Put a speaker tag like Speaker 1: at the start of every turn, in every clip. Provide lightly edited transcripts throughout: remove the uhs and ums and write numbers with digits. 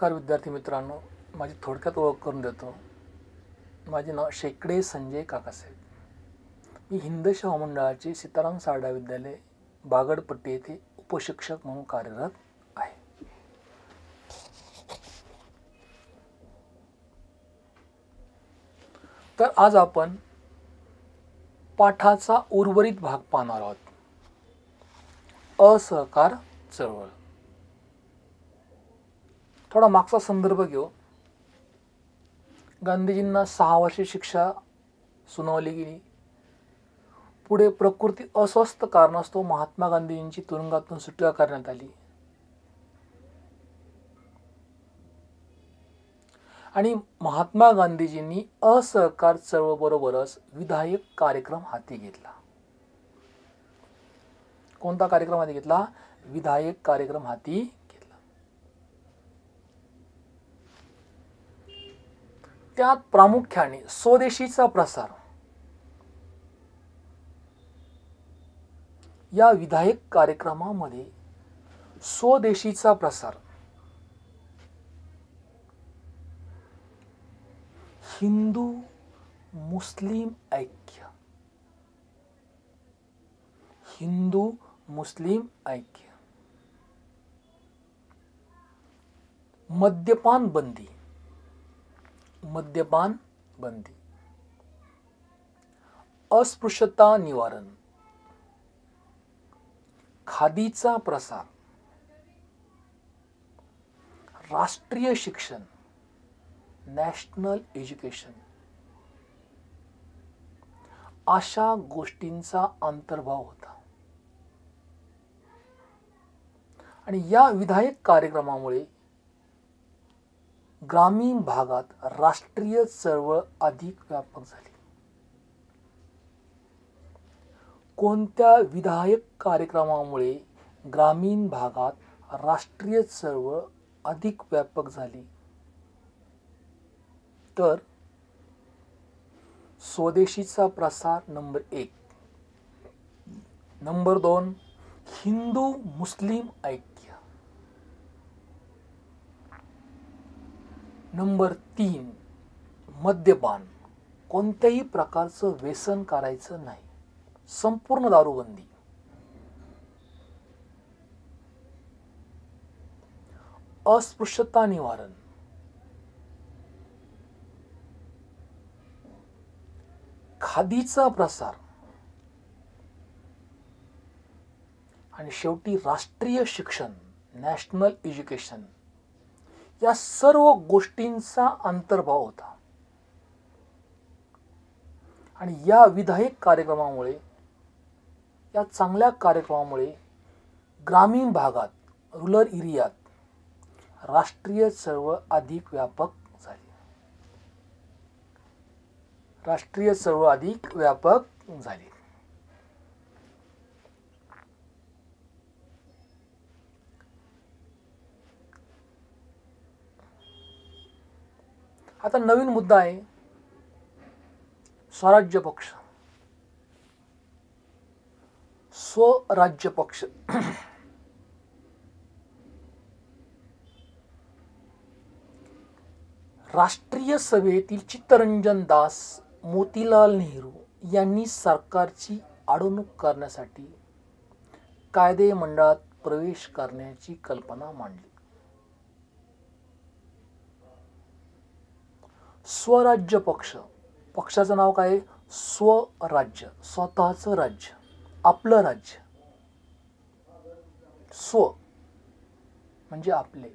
Speaker 1: नमस्कार विद्यार्थी मित्रांनो, माझी थोडक्यात ओळख करून देतो. माझे नाव शेकडे संजय काकासाहेब. मी हिंद शाहू मंडळाचे सीताराम सारडा विद्यालय बागडपट्टी येथे उपशिक्षक म्हणून कार्यरत आहे. तर आज आपण पाठाचा उर्वरित भाग पाहणार आहोत. असहकार चळवळ. थोडा मागचा संदर्भ घेऊ. गांधीजींना 6 वर्षे शिक्षा सुनावली गेली. पुढे प्रकृती अस्वस्थ कारणास्तव महात्मा गांधींची तुरुंगातून सुटका करण्यात आली आणि महात्मा गांधीजींनी असहकार चळवळ बरोबरच विधायक कार्यक्रम हाती घेतला. कोणता कार्यक्रम हाती घेतला? विधायक कार्यक्रम हाती घेतला. त्यात प्रामुख्याने स्वदेशीचा प्रसार या विधायक कार्यक्रमामध्ये स्वदेशीचा प्रसार, हिंदू मुस्लिम ऐक्य, हिंदू मुस्लिम ऐक्य, मद्यपान बंदी, मद्यपान बंदी, अस्पृश्यता निवारण, खादीचा प्रसार, राष्ट्रीय शिक्षण, नॅशनल एज्युकेशन अशा गोष्टींचा अंतर्भाव होता. आणि या विधायक कार्यक्रमामुळे ग्रामीण भागात राष्ट्रीय चळवळ अधिक व्यापक झाली. कोणत्या विधायक कार्यक्रमामुळे ग्रामीण भागात राष्ट्रीय चळवळ अधिक व्यापक झाली? तर स्वदेशीचा प्रसार नंबर 1. नंबर 2, हिंदू मुस्लिम ऐक्य. नंबर 3, मद्यपान. कोणत्याही प्रकारचं व्यसन करायचं नाही, संपूर्ण दारूबंदी. अस्पृश्यता निवारण, खादीचा प्रसार आणि शेवटी राष्ट्रीय शिक्षण, नॅशनल एज्युकेशन या सर्व गोष्टींचा अंतर्भाव होता. आणि या विधायक कार्यक्रमामुळे, या चांगल्या कार्यक्रमामुळे ग्रामीण भागात, रुरल एरियात राष्ट्रीय चळवळ अधिक व्यापक झाली. राष्ट्रीय चळवळ अधिक व्यापक झाली. आता नवीन मुद्दा आहे स्वराज्य पक्ष. स्वराज्य पक्ष राष्ट्रीय सभेतील चित्तरंजन दास, मोतीलाल नेहरू यांनी सरकारची अडवणूक करण्यासाठी कायदे मंडळात प्रवेश करण्याची कल्पना मांडली. स्वराज्य पक्ष, पक्षाचं नाव काय आहे? स्वराज्य, स्वतःचं राज्य, आपलं राज्य. स्व म्हणजे आपले.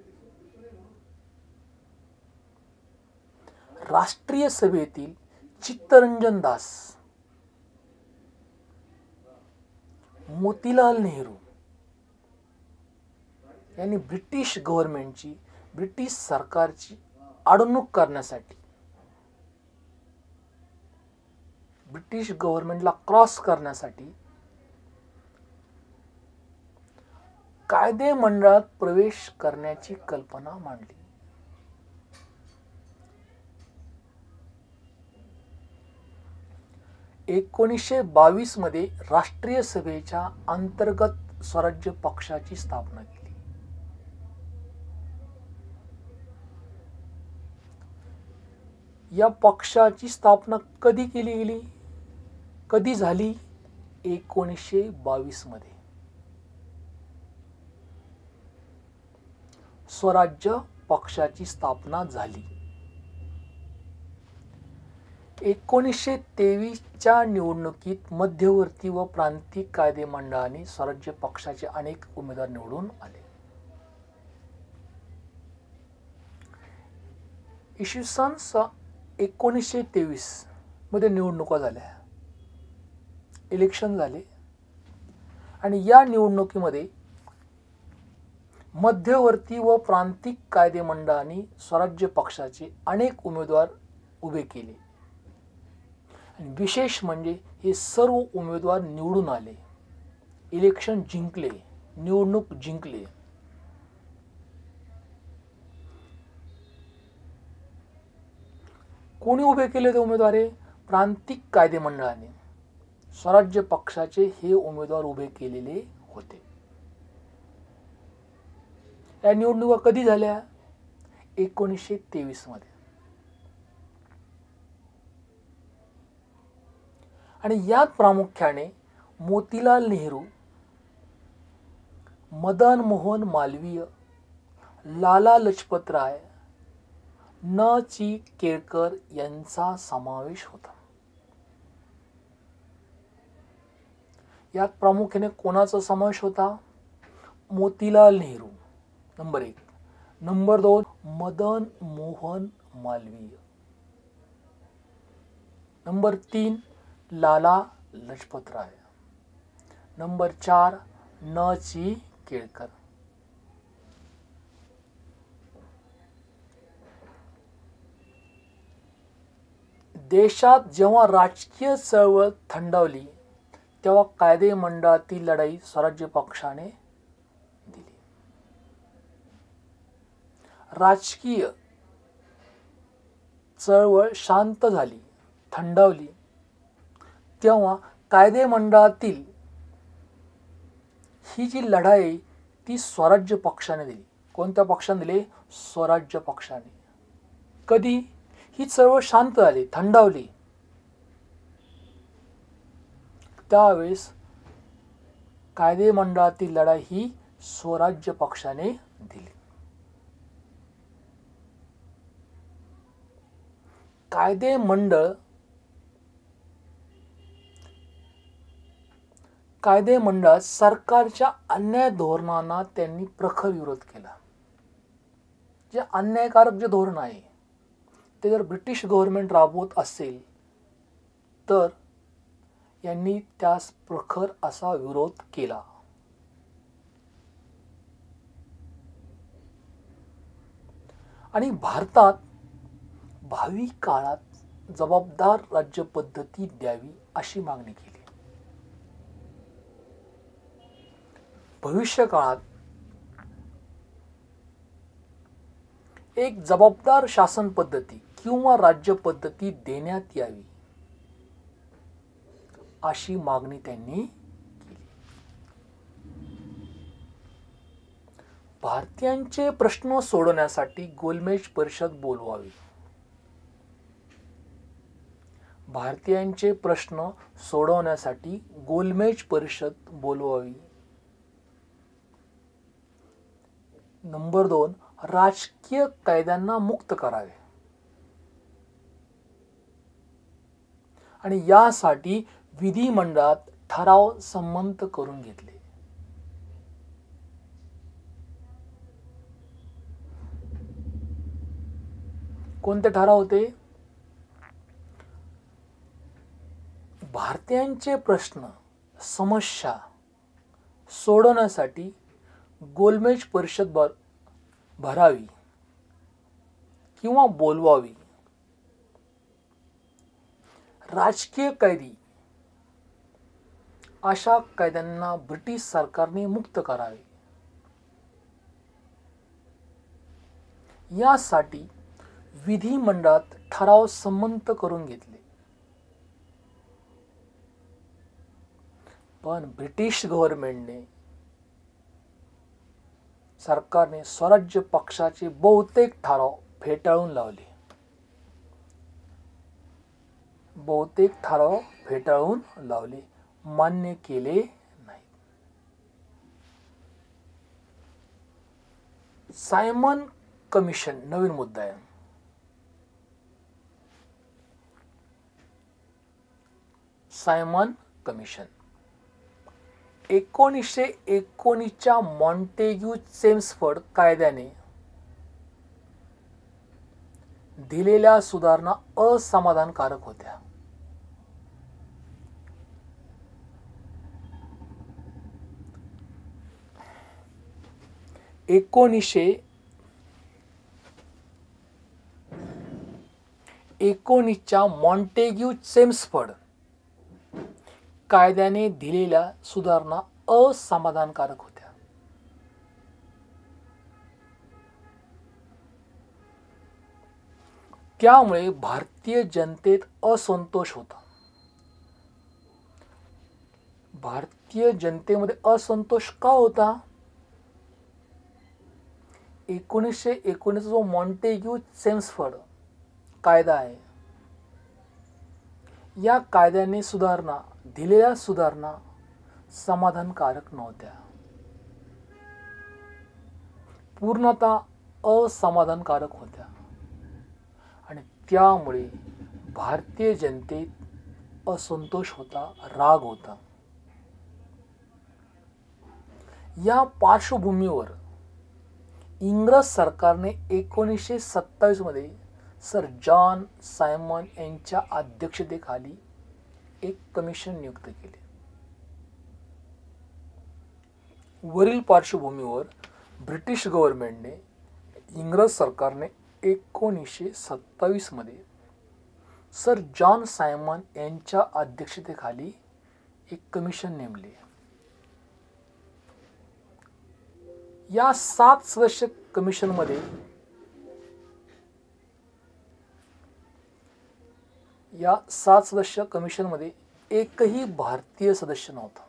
Speaker 1: राष्ट्रीय सभेतील चित्तरंजन दास, मोतीलाल नेहरू यांनी ब्रिटिश गव्हर्नमेंटची, ब्रिटिश सरकारची अडवणूक करण्यासाठी, ब्रिटिश गव्हर्नमेंटला क्रॉस करण्यासाठी कायदे मंडळात प्रवेश करण्याची कल्पना मांडली. (1922) मध्ये राष्ट्रीय सभेच्या अंतर्गत स्वराज्य पक्षाची स्थापना केली. या पक्षाची स्थापना कधी केली गेली, कधी झाली? 1922 मध्ये स्वराज्य पक्षाची स्थापना झाली. 1923च्या निवडणुकीत मध्यवर्ती व प्रांतिक कायदे मंडळाने स्वराज्य पक्षाचे अनेक उमेदवार निवडून आले. इसवी सन 1923 मध्ये निवडणुका झाल्या, इलेक्शन झाले आणि या निवडणुकीमध्ये मध्यवर्ती व प्रांतिक कायदे मंडळाने स्वराज्य पक्षाचे अनेक उमेदवार उभे केले. आणि विशेष म्हणजे हे सर्व उमेदवार निवडून आले, इलेक्शन जिंकले, निवडणूक जिंकले. कोणी उभे केले ते उमेदवार? प्रांतिक कायदे मंडळाने स्वराज्य पक्षाचे हे उमेदवार उभे केलेले होते. या निवडणुका कधी झाल्या? 1923 मध्ये. आणि यात प्रामुख्याने मोतीलाल नेहरू, मदन मोहन मालवीय, लाला लजपत राय, न. ची. केळकर यांचा समावेश होता. यात प्रामुख्याने कोणाचा समावेश होता? Motilal Nehru number 1, number 2 Madan Mohan Malviya, number 3 Lala Lajpat Rai, number 4 न. ची. केळकर. देशात जेव्हा राजकीय चळवळ थंडावली तेव्हा कायदे मंडळातील लढाई स्वराज्य पक्षाने दिली. राजकीय चळवळ शांत झाली, थंडावली तेव्हा कायदे मंडळातील ही जी लढाई ती स्वराज्य पक्षाने दिली. कोणत्या पक्षाने दिली? स्वराज्य पक्षाने. कधी? ही चळवळ शांत झाली, थंडावली, त्यावेळेस कायदे मंडळातील लढाई ही स्वराज्य पक्षाने दिली. कायदे मंडळात सरकारच्या अन्याय धोरणांना त्यांनी प्रखर विरोध केला. जे अन्यायकारक जे धोरण आहे ते जर ब्रिटिश गव्हर्नमेंट राबवत असेल तर यांनी त्यास प्रखर असा विरोध केला. आणि भारतात भावी काळात जबाबदार राज्य पद्धती द्यावी अशी मागणी केली. भविष्य काळात एक जबाबदार शासन पद्धती किंवा राज्य पद्धती देण्यात यावी अशी मागणी त्यांनी केली. भारतीयांचे प्रश्न सोडवण्यासाठी गोलमेज परिषद बोलवावी. भारतीयांचे प्रश्न सोडवण्यासाठी गोलमेज परिषद बोलवावी. नंबर 2 राजकीय कैद्यांना मुक्त करावे. आणि यासाठी विधिमंडळात ठराव संमत करून घेतले. कोणते ठराव होते? भारतीयांचे प्रश्न, समस्या सोडवण्यासाठी गोलमेज परिषद भरावी किंवा बोलवावी. राजकीय कैदी अशा कैद्यांना ब्रिटिश सरकारने मुक्त करावे. यासाठी विधिमंडळात ठराव संमत करून घेतले. पण ब्रिटिश गव्हर्नमेंटने, सरकारने स्वराज्य पक्षाचे बहुतेक ठराव फेटाळून लावले. बहुतेक ठराव फेटाळून लावले, मान्य केले नाही. सायमन कमिशन नवीन मुद्दा आहे. सायमन कमिशन 1919च्या मॉन्टेग्यू चेम्सफोर्ड कायद्याने दिलेल्या सुधारणा असमाधानकारक होत्या. एकोणीसच्या मॉन्टेग्यू चेम्सफोर्ड कायद्याने दिलेल्या सुधारणा असमाधानकारक होत्या. त्यामुळे भारतीय जनतेत असंतोष होता. भारतीय जनतेमध्ये असंतोष का होता? 1919 जो मॉन्टेग्यू चेम्सफोर्ड कायदा आहे, या कायद्याने दिलेल्या सुधारणा समाधानकारक नव्हत्या, पूर्णतः असमाधानकारक होत्या आणि त्यामुळे भारतीय जनतेत असंतोष होता, राग होता. या पार्श्वभूमीवर इंग्रज सरकारने 1927 मध्ये सर जॉन सायमन यांच्या अध्यक्षतेखाली एक कमिशन नियुक्त केले. वरील पार्श्वभूमीवर ब्रिटिश गव्हर्नमेंटने इंग्रज सरकारने 1927 मध्ये सर जॉन सायमन यांच्या अध्यक्षतेखाली एक कमिशन नेमले. या 7 सदस्य कमिशनमध्ये एकही भारतीय सदस्य नव्हता.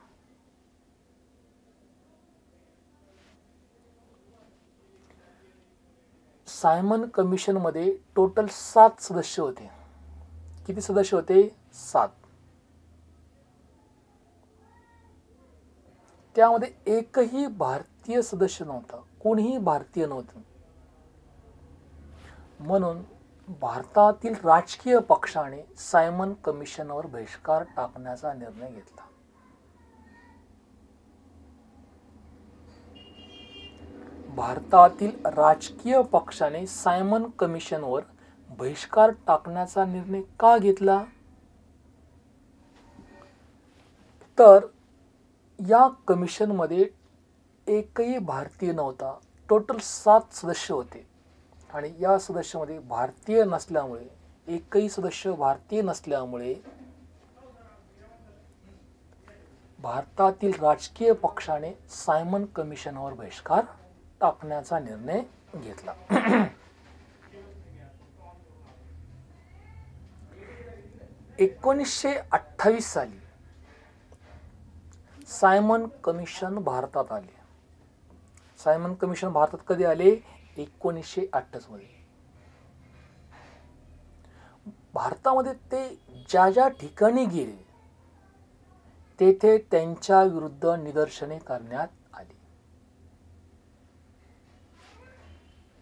Speaker 1: सायमन कमिशनमध्ये टोटल 7 सदस्य होते. किती सदस्य होते? 7. त्यामध्ये एकही भारतीय सदस्य नव्हता, कोणीही भारतीय नव्हते. म्हणून भारतातील राजकीय पक्षाने सायमन कमिशनवर बहिष्कार टाकण्याचा निर्णय घेतला. भारतातील राजकीय पक्षाने सायमन कमिशनवर बहिष्कार टाकण्याचा निर्णय का घेतला? तर या कमिशनमध्ये एकही भारतीय नव्हता. टोटल 7 सदस्य होते आणि या सदस्यामध्ये भारतीय नसल्यामुळे, एकही सदस्य भारतीय नसल्यामुळे भारतातील राजकीय पक्षाने सायमन कमिशनवर बहिष्कार टाकण्याचा निर्णय घेतला. 1928 साली सायमन कमिशन भारतात आले. सायमन कमिशन भारतात कधी आले? 1928 मध्ये. भारतामध्ये ते ज्या ज्या ठिकाणी गेले तेथे त्यांच्या विरुद्ध निदर्शने करण्यात आली.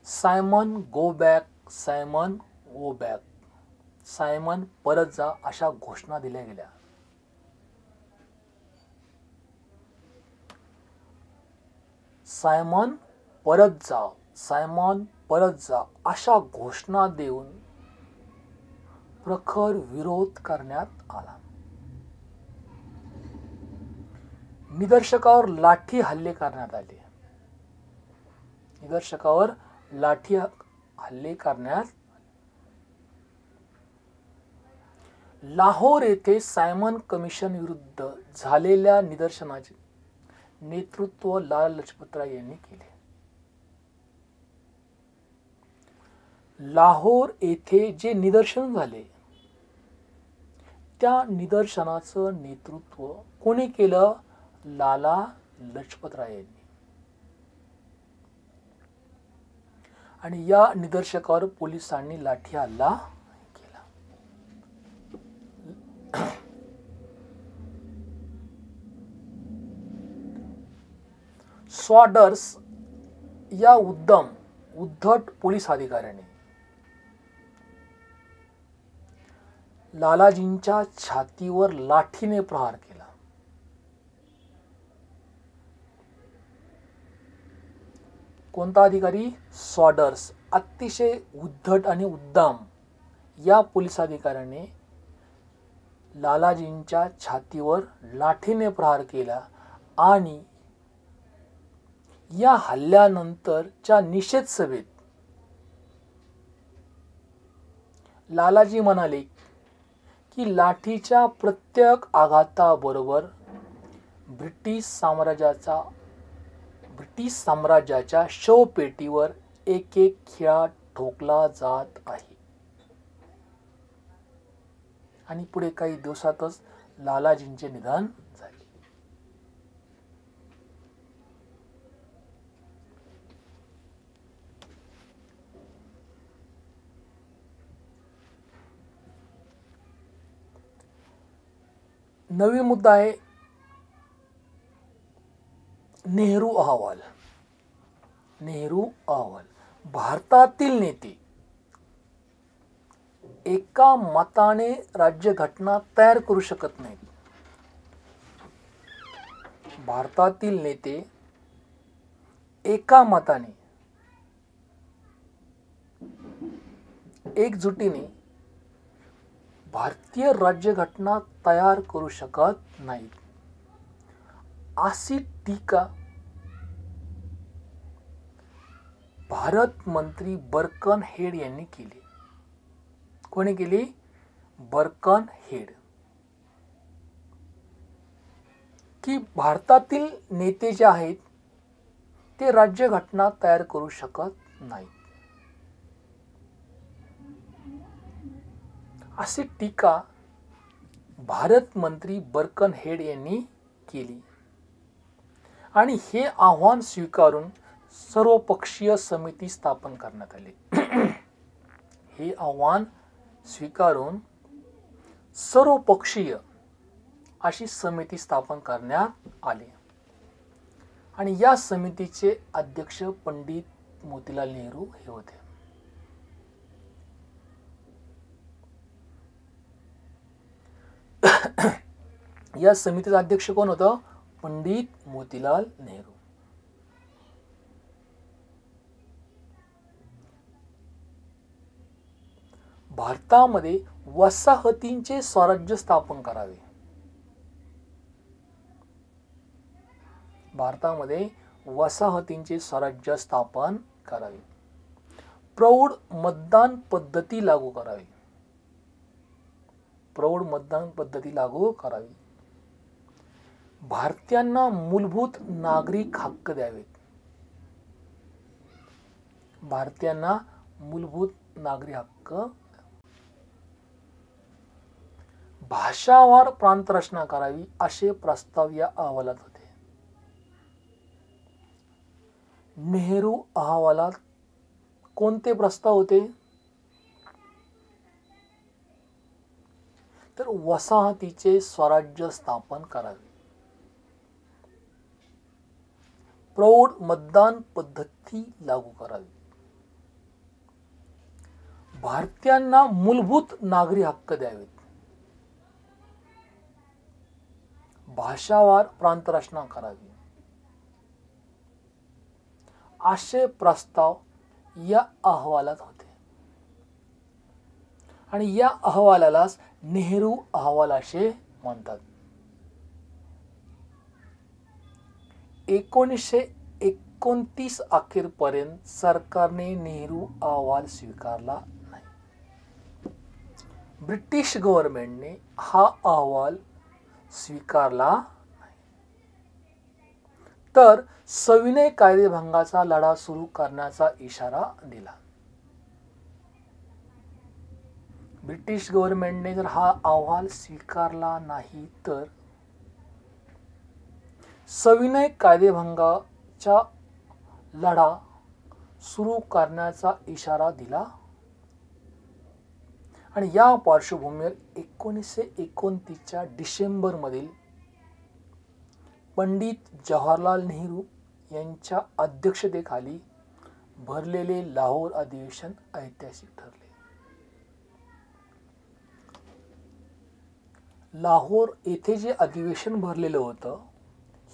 Speaker 1: Simon go back, Simon go back, Simon परत जा अशा घोषणा दिल्या गेल्या. सायमन परत जा, सायमन परत जा अशा घोषणा देऊन प्रखर विरोध करण्यात आला. निदर्शकावर लाठी हल्ले करण्यात आले. निदर्शकावर लाठी हल्ले करण्यात. लाहोर येथे सायमन कमिशन विरुद्ध झालेल्या निदर्शनाचे नेतृत्व लाला लजपतराय यांनी केले. लाहोर येथे जे निदर्शन झाले त्या निदर्शनाचं नेतृत्व कोणी केलं? लाला लजपतराय यांनी. आणि या निदर्शकावर पोलिसांनी लाठी हल्ला केला. स्वॉडर्स या उद्धट पोलीस अधिकाऱ्याने लालाजींच्या छातीवर लाठीने प्रहार केला. कोणता अधिकारी? स्वॉडर्स. अतिशय उद्धट आणि उद्दाम या पोलीस अधिकाऱ्याने लालाजींच्या छातीवर लाठीने प्रहार केला आणि या हल्ल्यानंतरच्या निषेध सभेत लालाजी म्हणाले की लाठीच्या प्रत्येक आघाताबरोबर ब्रिटिश साम्राज्याच्या शवपेटीवर एक एक खिळा ठोकला जात आहे. आणि पुढे काही दिवसातच लालाजींचे निधन झाले. नवीन मुद्दा आहे नेहरू अहवाल. भारतातील नेते एका मताने राज्यघटना तयार करू शकत नाहीत. भारतातील नेते एका मताने एकजुटीने भारतीय राज्यघटना तयार करू शकत नाहीत, अशी टीका भारत मंत्री बर्कन हेड यांनी केली. कोणी केली? Birken head. की भारतातील नेते जे आहेत ते राज्यघटना तयार करू शकत नाहीत, अशी टीका भारत मंत्री बर्कन हेड यांनी केली. आणि हे आव्हान स्वीकारून सर्वपक्षीय समिती स्थापन करण्यात आली. हे आव्हान स्वीकारून सर्वपक्षीय अशी समिती स्थापन करण्यात आली. आणि या समितीचे अध्यक्ष पंडित मोतीलाल नेहरू हे होते. या समितीचा अध्यक्ष कोण होतं? पंडित मोतीलाल नेहरू. भारतामध्ये वसाहतींचे स्वराज्य स्थापन करावे. भारतामध्ये वसाहतींचे स्वराज्य स्थापन करावे. प्रौढ मतदान पद्धती लागू करावी. प्रौढ मतदान पद्धती लागू करावी. भारतीयांना मूलभूत नागरिक हक्क द्यावेत. भारतीयांना मूलभूत नागरिक हक्क. भाषावार प्रांत रचना करावी असे प्रस्ताव या अहवालात होते. नेहरू अहवालात कोणते प्रस्ताव होते? तर वसाहतीचे स्वराज्य स्थापन करावे. प्रौढ मतदान पद्धती लागू करावी. भारतीयांना मूलभूत नागरी हक्क द्यावेत. भाषावार प्रांत रचना करावी असे प्रस्ताव या अहवालात होते. आणि या अहवालालाच नेहरू अहवाल असे म्हणतात. 1929 अखेरपर्यंत सरकारने नेहरू अहवाल स्वीकारला नाही. ब्रिटिश गव्हर्नमेंटने हा अहवाल स्वीकारला नाही. तर सविनय कायदेभंगाचा लढा सुरू करण्याचा इशारा दिला. ब्रिटिश गव्हर्नमेंटने जर हा अहवाल स्वीकारला नाही तर सविनय कायदेभंगाचा लढा सुरू करण्याचा इशारा दिला. आणि या पार्श्वभूमीवर 1929च्या डिसेंबरमधील पंडित जवाहरलाल नेहरू यांच्या अध्यक्षतेखाली भरलेले लाहोर अधिवेशन ऐतिहासिक ठरले. लाहोर येथे जे अधिवेशन भरलेलं होतं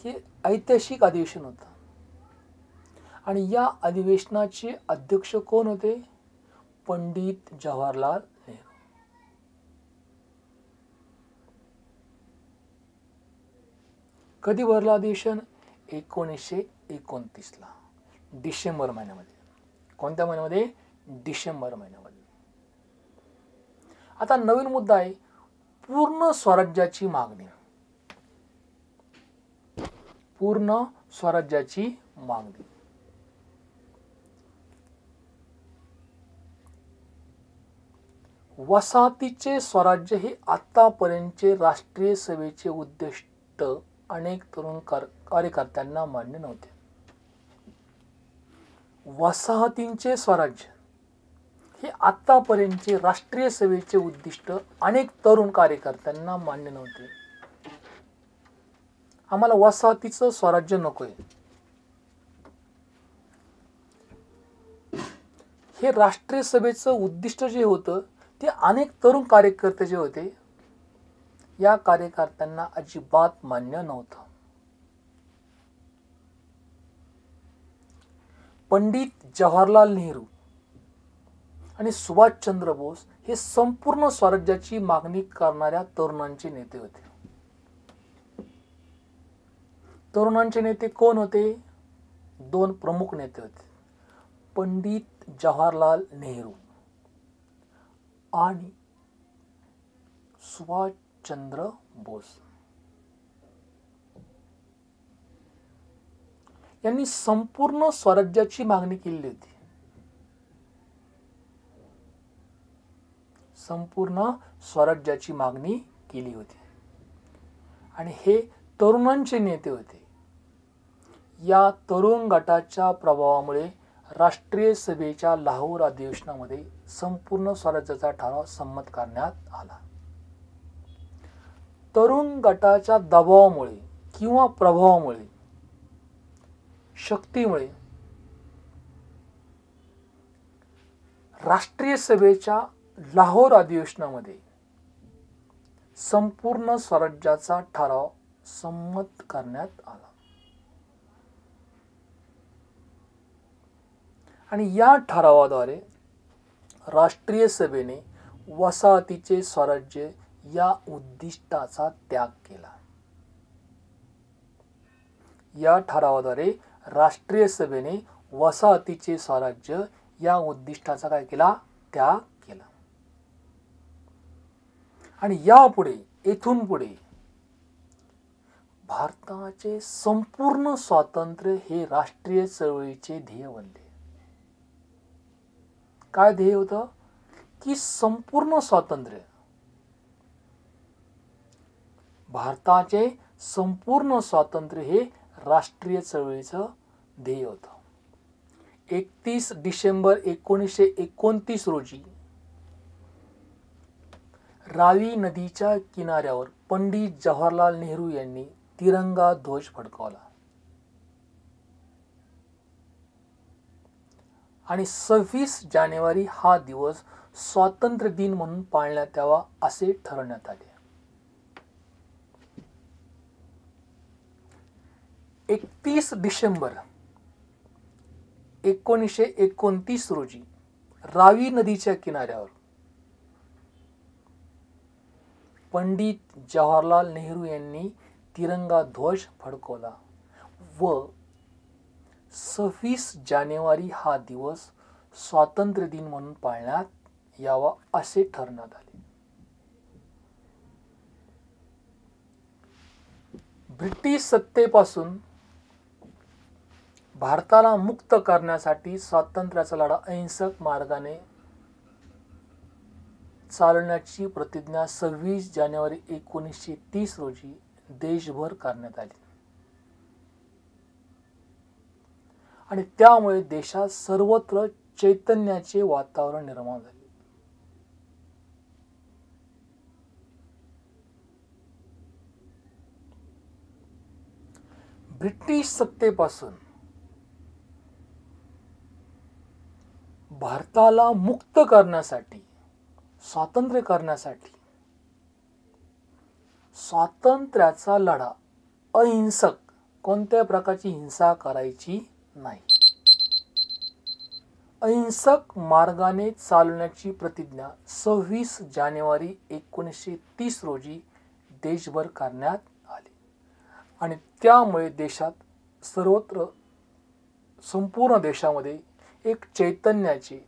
Speaker 1: हे ऐतिहासिक अधिवेशन होतं आणि या अधिवेशनाचे अध्यक्ष कोण होते? पंडित जवाहरलाल नेहरू. कधी भरलं अधिवेशन? 1929 ला, डिसेंबर महिन्यामध्ये. कोणत्या महिन्यामध्ये? डिसेंबर महिन्यामध्ये. आता नवीन मुद्दा आहे पूर्ण स्वराज्याची मागणी. पूर्ण स्वराज्याची मागणी. वसाहतीचे स्वराज्य हे आतापर्यंतचे राष्ट्रीय सभेचे उद्दिष्ट अनेक तरुण कार्यकर्त्यांना मान्य नव्हते. वसाहतींचे स्वराज्य हे आतापर्यंतचे राष्ट्रीय सभेचे उद्दिष्ट अनेक तरुण कार्यकर्त्यांना मान्य नव्हते. आम्हाला वसाहतीचं स्वराज्य नकोय. हे राष्ट्रीय सभेचं उद्दिष्ट जे होतं ते अनेक तरुण कार्यकर्ते जे होते या कार्यकर्त्यांना अजिबात मान्य नव्हतं. पंडित जवाहरलाल नेहरू आणि सुभाषचंद्र बोस हे संपूर्ण स्वराज्याची मागणी करणाऱ्या तरुणांचे नेते होते. तरुणांचे नेते कोण होते? दोन प्रमुख नेते होते, पंडित जवाहरलाल नेहरू आणि सुभाषचंद्र बोस. यांनी संपूर्ण स्वराज्याची मागणी केली होती. संपूर्ण स्वराज्याची मागणी केली होती आणि हे तरुणांचे नेते होते. या तरुण गटाच्या प्रभावामुळे राष्ट्रीय सभेच्या लाहोर अधिवेशनामध्ये संपूर्ण स्वराज्याचा ठराव संमत करण्यात आला. तरुण गटाच्या दबावामुळे किंवा प्रभावामुळे, शक्तीमुळे राष्ट्रीय सभेच्या लाहोर अधिवेशनामध्ये संपूर्ण स्वराज्याचा ठराव संमत करण्यात आला आणि या ठरावाद्वारे राष्ट्रीय सभेने वसाहतीचे स्वराज्य या उद्दिष्टाचा त्याग केला. या ठरावाद्वारे राष्ट्रीय सभेने वसाहतीचे स्वराज्य या उद्दिष्टाचा काय केला? त्याग केला. आणि यापुढे, येथून पुढे भारताचे संपूर्ण स्वातंत्र्य हे राष्ट्रीय चळवळीचे ध्येय बनले. काय ध्येय होतं? की संपूर्ण स्वातंत्र्य, भारताचे संपूर्ण स्वातंत्र्य हे राष्ट्रीय चळवळीचं ध्येय होतं. 31 डिसेंबर 1929 रोजी रावी नदीच्या किनाऱ्यावर पंडित जवाहरलाल नेहरू यांनी तिरंगा ध्वज फडकवला आणि 26 जानेवारी हा दिवस स्वातंत्र्य दिन म्हणून पाळण्यात यावा असे ठरवण्यात आले. 31 डिसेंबर 1929 रोजी रावी नदीच्या किनाऱ्यावर पंडित जवाहरलाल नेहरू यांनी तिरंगा ध्वज फडकवला व 26 जानेवारी हा दिवस स्वातंत्र्य दिन म्हणून पाळण्यात यावा असे ठरवण्यात आले. ब्रिटिश सत्तेपासून भारताला मुक्त करण्यासाठी स्वातंत्र्याचा लढा अहिंसक मार्गाने चालवण्याची प्रतिज्ञा 26 जानेवारी 1930 रोजी देशभर करण्यात आली आणि त्यामुळे देशात सर्वत्र चैतन्याचे वातावरण निर्माण झाले. ब्रिटिश सत्तेपासून भारताला मुक्त करण्यासाठी, स्वातंत्र्य करण्यासाठी स्वातंत्र्याचा लढा अहिंसक, कोणत्या प्रकारची हिंसा करायची नाही, अहिंसक मार्गाने चालण्याची प्रतिज्ञा 26 जानेवारी 1930 रोजी देशभर करण्यात आली आणि त्यामुळे देशात सर्वत्र, संपूर्ण देशामध्ये एक चैतन्याचे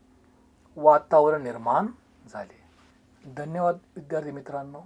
Speaker 1: वातावरण निर्माण झाले. धन्यवाद विद्यार्थी मित्रांनो.